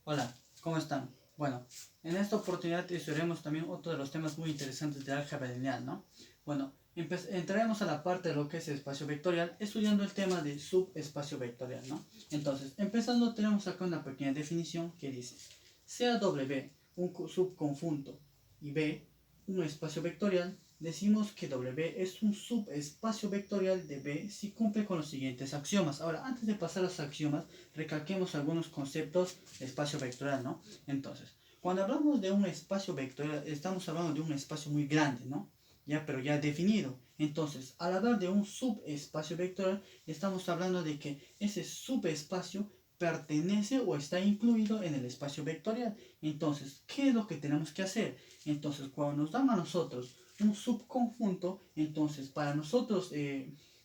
Hola, ¿cómo están? Bueno, en esta oportunidad estudiaremos también otro de los temas muy interesantes de álgebra lineal, ¿no? Bueno, entraremos a la parte de lo que es el espacio vectorial, estudiando el tema de subespacio vectorial, ¿no? Entonces, empezando tenemos acá una pequeña definición que dice, sea W un subconjunto y B un espacio vectorial, decimos que W es un subespacio vectorial de B si cumple con los siguientes axiomas. Ahora, antes de pasar a los axiomas, recalquemos algunos conceptos de espacio vectorial, ¿no? Entonces, cuando hablamos de un espacio vectorial, estamos hablando de un espacio muy grande, ¿no? Ya, pero ya definido. Entonces, al hablar de un subespacio vectorial, estamos hablando de que ese subespacio pertenece o está incluido en el espacio vectorial. Entonces, ¿qué es lo que tenemos que hacer? Entonces, cuando nos dan a nosotros un subconjunto, entonces para nosotros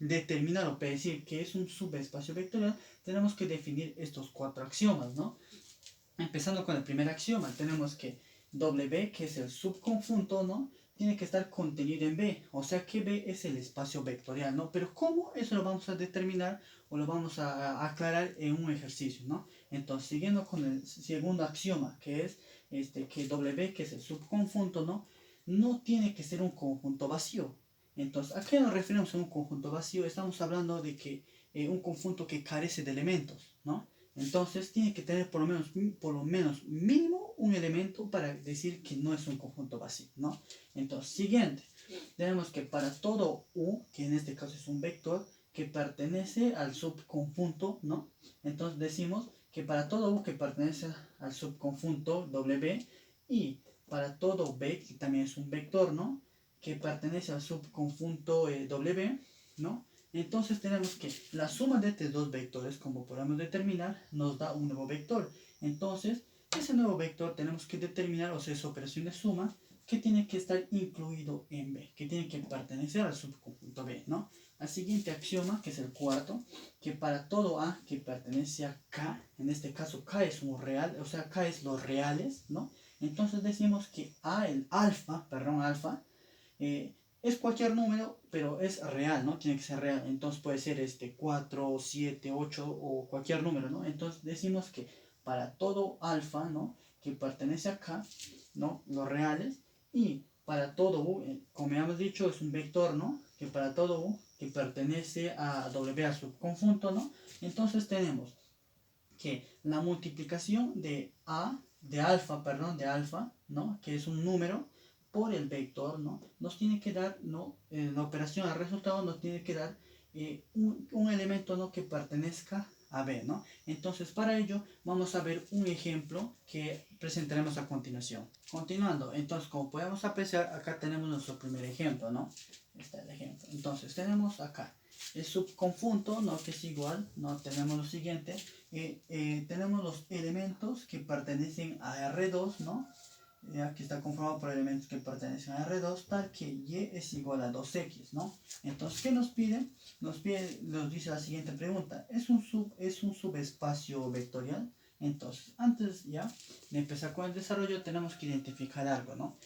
determinar o predecir que es un subespacio vectorial, tenemos que definir estos cuatro axiomas, ¿no? Empezando con el primer axioma, tenemos que W, que es el subconjunto, ¿no? Tiene que estar contenido en B, o sea que B es el espacio vectorial, ¿no? Pero ¿cómo? Eso lo vamos a determinar o lo vamos a aclarar en un ejercicio, ¿no? Entonces, siguiendo con el segundo axioma, que es que W, que es el subconjunto, ¿no? No tiene que ser un conjunto vacío. Entonces, ¿a qué nos referimos a un conjunto vacío? Estamos hablando de que un conjunto que carece de elementos, ¿no? Entonces tiene que tener por lo menos mínimo un elemento para decir que no es un conjunto vacío, ¿no? Entonces, siguiente, tenemos que para todo U, que en este caso es un vector, que pertenece al subconjunto, ¿no? Entonces decimos que para todo U que pertenece al subconjunto W y para todo B, que también es un vector, ¿no? Que pertenece al subconjunto W, ¿no? Entonces tenemos que la suma de estos dos vectores, como podemos determinar, nos da un nuevo vector. Entonces, ese nuevo vector tenemos que determinar, o sea, esa operación de suma, que tiene que estar incluido en B, que tiene que pertenecer al subconjunto B, ¿no? Al siguiente axioma, que es el cuarto, que para todo A que pertenece a K, en este caso K es un real, o sea, K es los reales, ¿no? Entonces decimos que A, el alfa, es cualquier número, pero es real, ¿no? Tiene que ser real. Entonces puede ser 4, 7, 8 o cualquier número, ¿no? Entonces decimos que para todo alfa, ¿no? Que pertenece a K, ¿no? Los reales. Y para todo U, como ya hemos dicho, es un vector, ¿no? Que para todo U que pertenece a W a subconjunto, ¿no? Entonces tenemos que la multiplicación de alfa, perdón, de alfa, ¿no? Que es un número, por el vector, ¿no? Nos tiene que dar, ¿no? La operación al resultado nos tiene que dar un elemento, ¿no? Que pertenezca a B, ¿no? Entonces, para ello, vamos a ver un ejemplo que presentaremos a continuación. Continuando, entonces, como podemos apreciar, acá tenemos nuestro primer ejemplo, ¿no? Este es el ejemplo. Entonces, tenemos acá el subconjunto, ¿no? Que es igual, ¿no? Tenemos lo siguiente, tenemos los elementos que pertenecen a R2, ¿no? Ya que está conformado por elementos que pertenecen a R2, tal que Y es igual a 2X, ¿no? Entonces, ¿qué nos pide? Nos dice la siguiente pregunta, ¿es un subespacio vectorial? Entonces, antes ya de empezar con el desarrollo, tenemos que identificar algo, ¿no?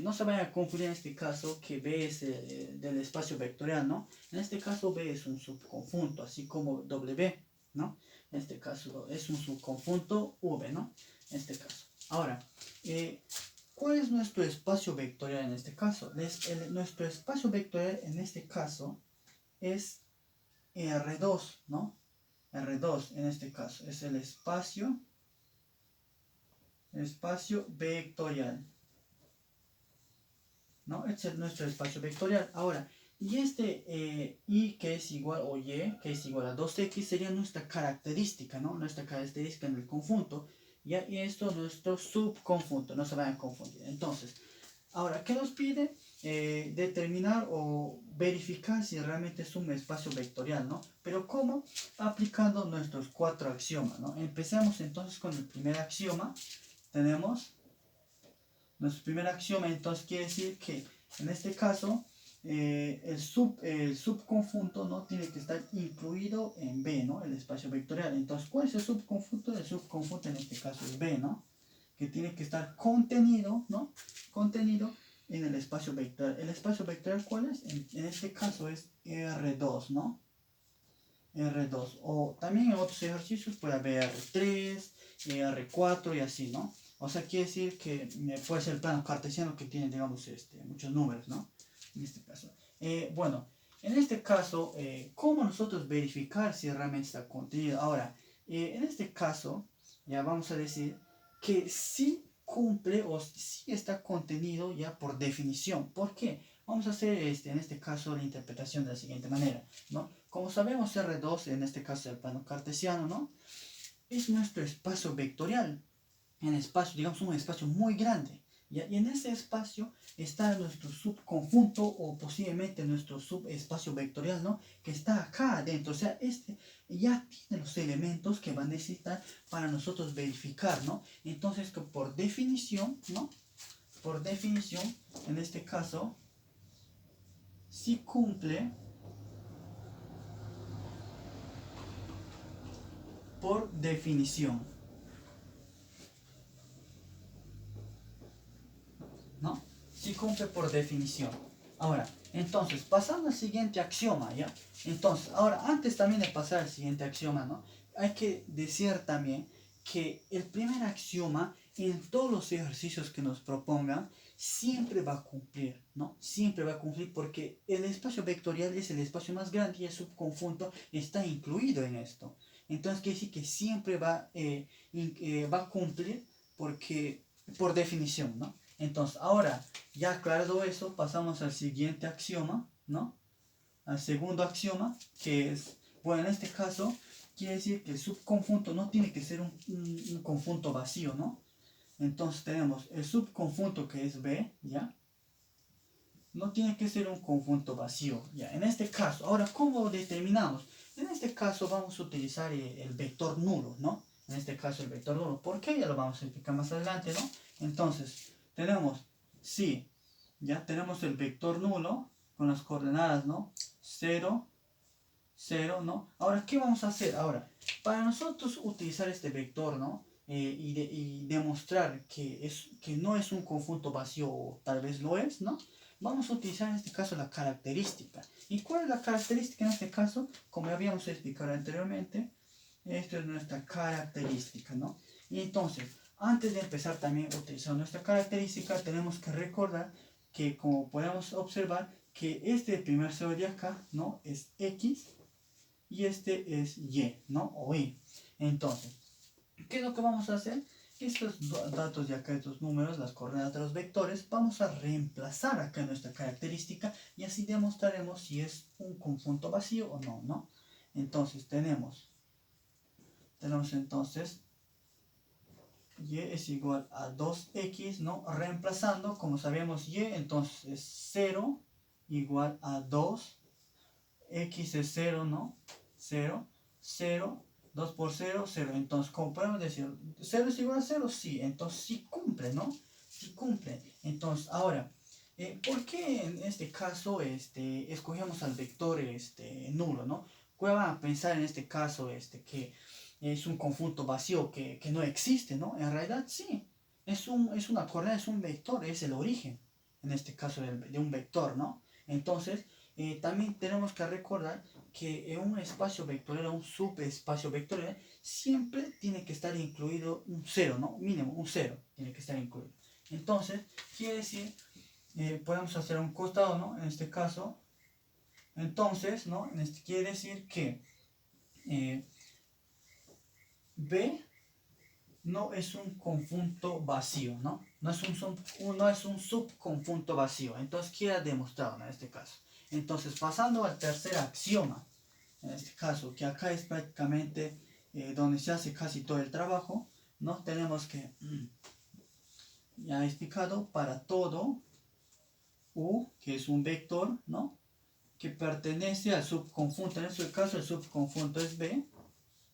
No se vayan a confundir en este caso que B es del espacio vectorial, ¿no? En este caso B es un subconjunto, así como W, ¿no? En este caso es un subconjunto V, ¿no? En este caso. Ahora, ¿cuál es nuestro espacio vectorial en este caso? Nuestro espacio vectorial en este caso es R2, ¿no? R2 en este caso es el espacio vectorial, ¿no? Este es nuestro espacio vectorial. Ahora, y Y que es igual, o Y que es igual a 2X sería nuestra característica, ¿no? Nuestra característica en el conjunto. Y esto es nuestro subconjunto, no se vayan a confundir. Entonces, ahora, ¿qué nos pide? Determinar o verificar si realmente es un espacio vectorial, ¿no? Pero ¿cómo? Aplicando nuestros cuatro axiomas, ¿no? Empecemos entonces con el primer axioma. Tenemos nuestro primer axioma, entonces quiere decir que en este caso el subconjunto, ¿no? Tiene que estar incluido en B, ¿no? El espacio vectorial. Entonces, ¿cuál es el subconjunto? El subconjunto en este caso es B, ¿no? Que tiene que estar contenido, ¿no? Contenido en el espacio vectorial. ¿El espacio vectorial cuál es? En este caso es R2, ¿no? R2. O también en otros ejercicios puede haber R3, R4 y así, ¿no? O sea, quiere decir que puede ser el plano cartesiano que tiene, digamos, muchos números, ¿no? En este caso. Bueno, en este caso, ¿cómo nosotros verificar si realmente está contenido? Ahora, en este caso, ya vamos a decir que sí cumple o sí está contenido ya por definición. ¿Por qué? Vamos a hacer en este caso la interpretación de la siguiente manera, ¿no? Como sabemos, R2, en este caso el plano cartesiano, ¿no? Es nuestro espacio vectorial. En espacio, digamos, un espacio muy grande. ¿Ya? Y en ese espacio está nuestro subconjunto o posiblemente nuestro subespacio vectorial, ¿no? Que está acá adentro. O sea, ya tiene los elementos que va a necesitar para nosotros verificar, ¿no? Entonces, que por definición, ¿no? Por definición, en este caso, si cumple por definición, ¿no? Si cumple por definición. Ahora, entonces, pasando al siguiente axioma, ¿ya? Entonces, ahora, antes también de pasar al siguiente axioma, ¿no? Hay que decir también que el primer axioma en todos los ejercicios que nos propongan siempre va a cumplir, ¿no? Siempre va a cumplir porque el espacio vectorial es el espacio más grande y el subconjunto está incluido en esto. Entonces, quiere decir que siempre va a cumplir porque, por definición, ¿no? Entonces, ahora, ya aclarado eso, pasamos al siguiente axioma, ¿no? Al segundo axioma, que es, bueno, en este caso, quiere decir que el subconjunto no tiene que ser un conjunto vacío, ¿no? Entonces tenemos el subconjunto que es B, ¿ya? No tiene que ser un conjunto vacío, ¿ya? En este caso, ahora, ¿cómo determinamos? En este caso vamos a utilizar el vector nulo, ¿no? En este caso el vector nulo. ¿Por qué? Ya lo vamos a explicar más adelante, ¿no? Entonces, tenemos, sí, ya tenemos el vector nulo con las coordenadas, ¿no? 0, 0, ¿no? Ahora, ¿qué vamos a hacer? Ahora, para nosotros utilizar este vector, ¿no? Y demostrar que no es un conjunto vacío, o tal vez lo es, ¿no? Vamos a utilizar en este caso la característica. ¿Y cuál es la característica en este caso? Como ya habíamos explicado anteriormente, esto es nuestra característica, ¿no? Y entonces, antes de empezar también a utilizar nuestra característica, tenemos que recordar que, como podemos observar, que este primer cero de acá, ¿no? Es X y este es Y, ¿no? O Y. Entonces, ¿qué es lo que vamos a hacer? Estos datos de acá, estos números, las coordenadas de los vectores, vamos a reemplazar acá nuestra característica y así demostraremos si es un conjunto vacío o no, ¿no? Entonces, tenemos entonces y es igual a 2x, ¿no? Reemplazando, como sabemos y, entonces es 0 igual a 2, x es 0, ¿no? 0, 0, 2 por 0, 0. Entonces, ¿cómo podemos decir? ¿0 es igual a 0? Sí, entonces sí cumple, ¿no? Sí cumple. Entonces, ahora, ¿por qué en este caso escogemos al vector nulo, ¿no? ¿Cuál van a pensar en este caso que es un conjunto vacío que no existe, ¿no? En realidad sí, es una coordenada, es un vector, es el origen, en este caso de un vector, ¿no? Entonces, también tenemos que recordar que en un espacio vectorial, un subespacio vectorial, siempre tiene que estar incluido un cero, ¿no? Mínimo, un cero tiene que estar incluido. Entonces, quiere decir, podemos hacer un costado, ¿no? En este caso, entonces, ¿no? Quiere decir que B no es un conjunto vacío, ¿no? No es un subconjunto vacío. Entonces queda demostrado en este caso. Entonces, pasando al tercer axioma, en este caso, que acá es prácticamente donde se hace casi todo el trabajo, ¿no? Tenemos que, ya he explicado, para todo U, que es un vector, ¿no? Que pertenece al subconjunto. En este caso, el subconjunto es B,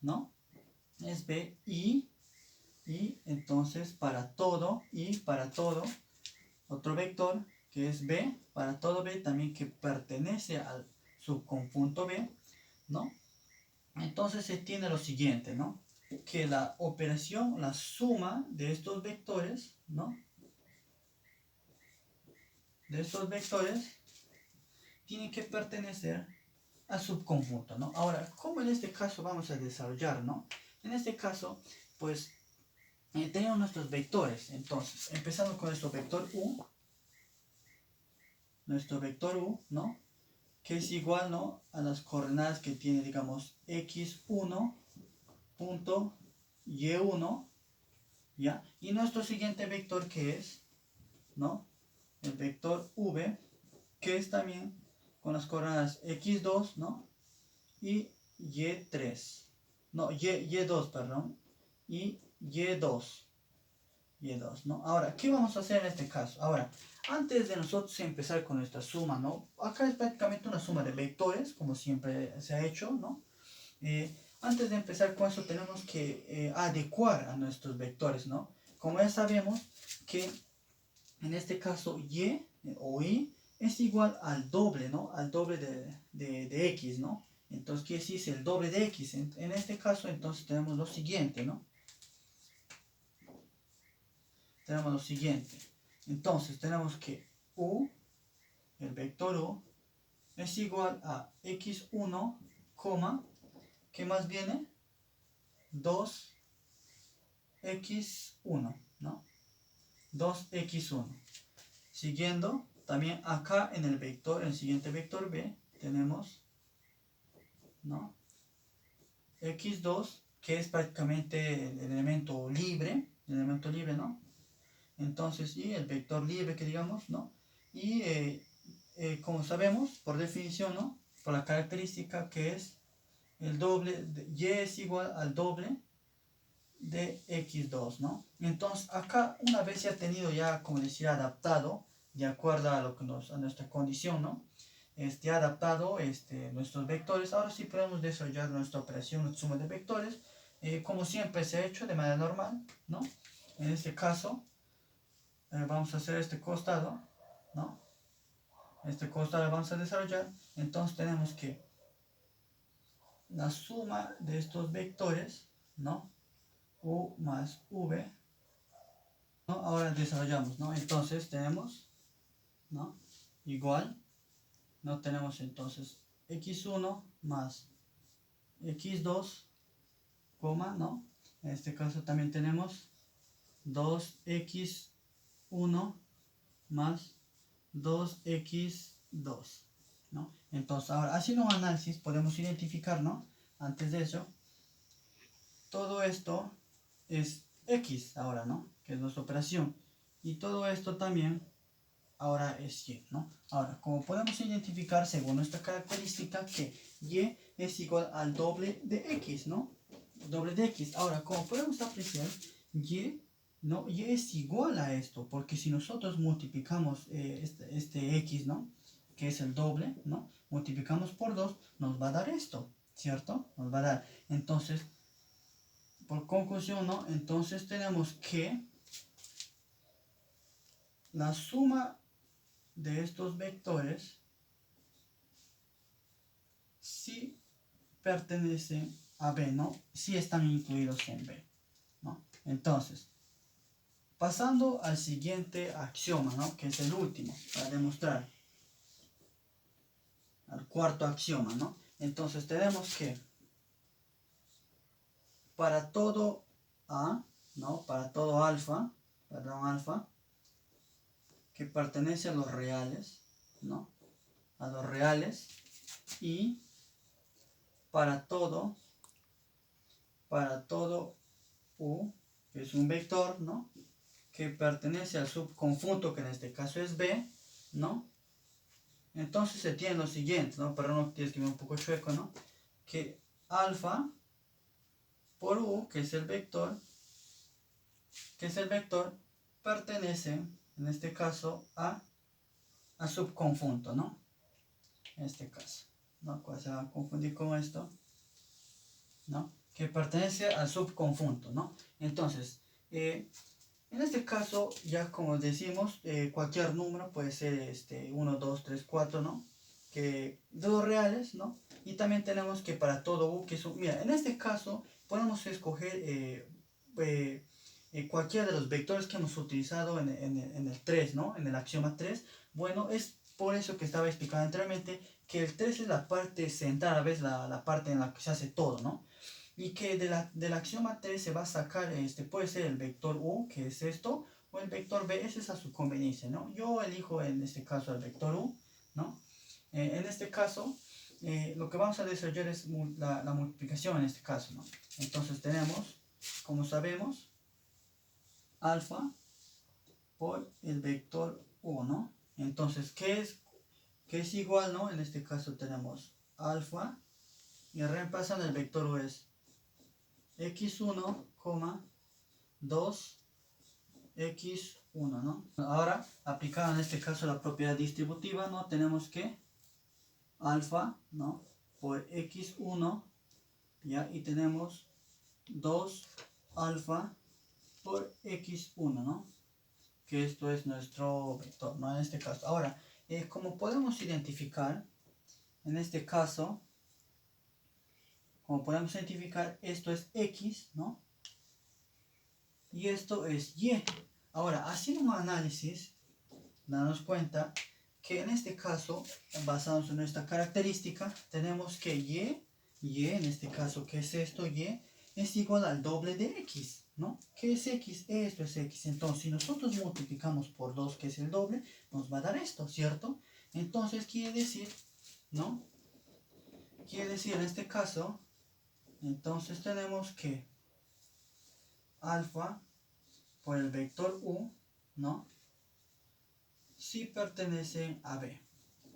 ¿no? Es B y entonces para todo otro vector que es B, para todo B también que pertenece al subconjunto B, ¿no? Entonces se tiene lo siguiente, ¿no? Que la operación, la suma de estos vectores, ¿no? De estos vectores tiene que pertenecer al subconjunto, ¿no? Ahora, ¿cómo en este caso vamos a desarrollar, ¿no? En este caso, pues, tenemos nuestros vectores. Entonces, empezando con nuestro vector U, ¿no? Que es igual, ¿no? A las coordenadas que tiene, digamos, x1, punto y1, ¿ya? Y nuestro siguiente vector que es, ¿no? El vector v, que es también con las coordenadas x2, ¿no? Y y3, no, y2, perdón, y y2, ¿no? Ahora, ¿qué vamos a hacer en este caso? Ahora, antes de nosotros empezar con nuestra suma, ¿no? Acá es prácticamente una suma de vectores, como siempre se ha hecho, ¿no? Antes de empezar con eso tenemos que adecuar a nuestros vectores, ¿no? Como ya sabemos que en este caso y o y es igual al doble, ¿no? Al doble de x, ¿no? Entonces, ¿qué es el doble de x? En este caso, entonces tenemos lo siguiente, ¿no? Tenemos lo siguiente. Entonces, tenemos que u, el vector u, es igual a x1, ¿qué más viene? 2x1, ¿no? 2x1. Siguiendo, también acá en el vector, en el siguiente vector b, tenemos, ¿no? x2, que es prácticamente el elemento libre, ¿no? Entonces, y el vector libre que digamos, ¿no? Y como sabemos, por definición, ¿no? Por la característica que es el doble, y es igual al doble de x2, ¿no? Entonces, acá una vez ya tenido ya, como decía, adaptado, de acuerdo a lo que a nuestra condición, ¿no? Adaptado nuestros vectores, ahora sí podemos desarrollar nuestra operación de suma de vectores, como siempre se ha hecho de manera normal, ¿no? En este caso, vamos a hacer este costado, ¿no? Este costado lo vamos a desarrollar, entonces tenemos que la suma de estos vectores, ¿no? U más V, ¿no? Ahora desarrollamos, ¿no? Entonces tenemos, ¿no? Igual, ¿no? Tenemos entonces x1 más x2, ¿no? En este caso también tenemos 2x1 más 2x2, ¿no? Entonces, ahora haciendo un análisis podemos identificar, ¿no? Antes de eso, todo esto es x ahora, ¿no? Que es nuestra operación. Y todo esto también ahora es y, ¿no? Ahora, como podemos identificar según nuestra característica que y es igual al doble de x, ¿no? Doble de x. Ahora, como podemos apreciar, y, ¿no? Y es igual a esto, porque si nosotros multiplicamos este x, ¿no? Que es el doble, ¿no? Multiplicamos por 2, nos va a dar esto, ¿cierto? Nos va a dar. Entonces, por conclusión, ¿no? Entonces tenemos que la suma de estos vectores sí pertenecen a B, ¿no? Sí están incluidos en B, ¿no? Entonces, pasando al siguiente axioma, ¿no? Que es el último, para demostrar. Al cuarto axioma, ¿no? Entonces tenemos que para todo A, ¿no? Para todo alfa, que pertenece a los reales, ¿no? A los reales, y para todo U, que es un vector, ¿no? Que pertenece al subconjunto, que en este caso es B, ¿no? Entonces se tiene lo siguiente, ¿no? Perdón, tienes que ver un poco chueco, ¿no? Que alfa por U, que es el vector, pertenece, en este caso, a subconjunto, ¿no? En este caso, ¿no? ¿Cuál se va a confundir con esto? ¿No? Que pertenece al subconjunto, ¿no? Entonces, en este caso, ya como decimos, cualquier número puede ser 1, 2, 3, 4, ¿no? Que de los reales, ¿no? Y también tenemos que para todo U, que es mira, en este caso podemos escoger cualquiera de los vectores que hemos utilizado en el 3, ¿no? En el axioma 3. Bueno, es por eso que estaba explicando anteriormente que el 3 es la parte central, a veces la parte en la que se hace todo, ¿no? Y que del axioma 3 se va a sacar, puede ser el vector U, que es esto, o el vector B, ese es a su conveniencia, ¿no? Yo elijo en este caso el vector U, ¿no? En este caso, lo que vamos a desarrollar es la multiplicación en este caso, ¿no? Entonces tenemos, como sabemos, alfa por el vector U, ¿no? Entonces, ¿qué es igual, ¿no? En este caso tenemos alfa, y reemplazando el vector U es x1, 2, x1, ¿no? Ahora, aplicando en este caso la propiedad distributiva, ¿no? Tenemos que alfa, ¿no? Por x1, ¿ya? Y tenemos 2 alfa por x1, ¿no? Que esto es nuestro vector, ¿no? En este caso. Ahora, como podemos identificar, en este caso, esto es x, ¿no? Y esto es y. Ahora, haciendo un análisis, darnos cuenta que en este caso, basados en nuestra característica, tenemos que y en este caso, ¿qué es esto? Y es igual al doble de x, ¿no? ¿Qué es x? Esto es x. Entonces, si nosotros multiplicamos por 2, que es el doble, nos va a dar esto, ¿cierto? Entonces, quiere decir, ¿no? Quiere decir, en este caso, entonces tenemos que alfa por el vector u, ¿no? Si pertenece a B,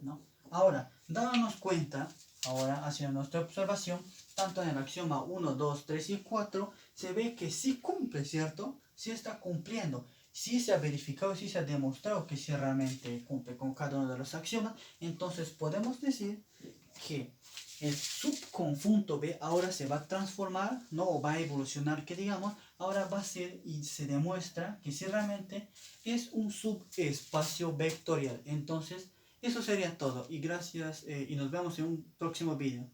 ¿no? Ahora, dándonos cuenta, ahora haciendo nuestra observación, tanto en el axioma 1, 2, 3 y 4, se ve que sí cumple, ¿cierto? Sí está cumpliendo. Sí se ha verificado, sí se ha demostrado que sí realmente cumple con cada uno de los axiomas. Entonces podemos decir que el subconjunto B ahora se va a transformar, ¿no? O va a evolucionar, que digamos, ahora va a ser y se demuestra que si realmente es un subespacio vectorial. Entonces, eso sería todo. Y gracias y nos vemos en un próximo video.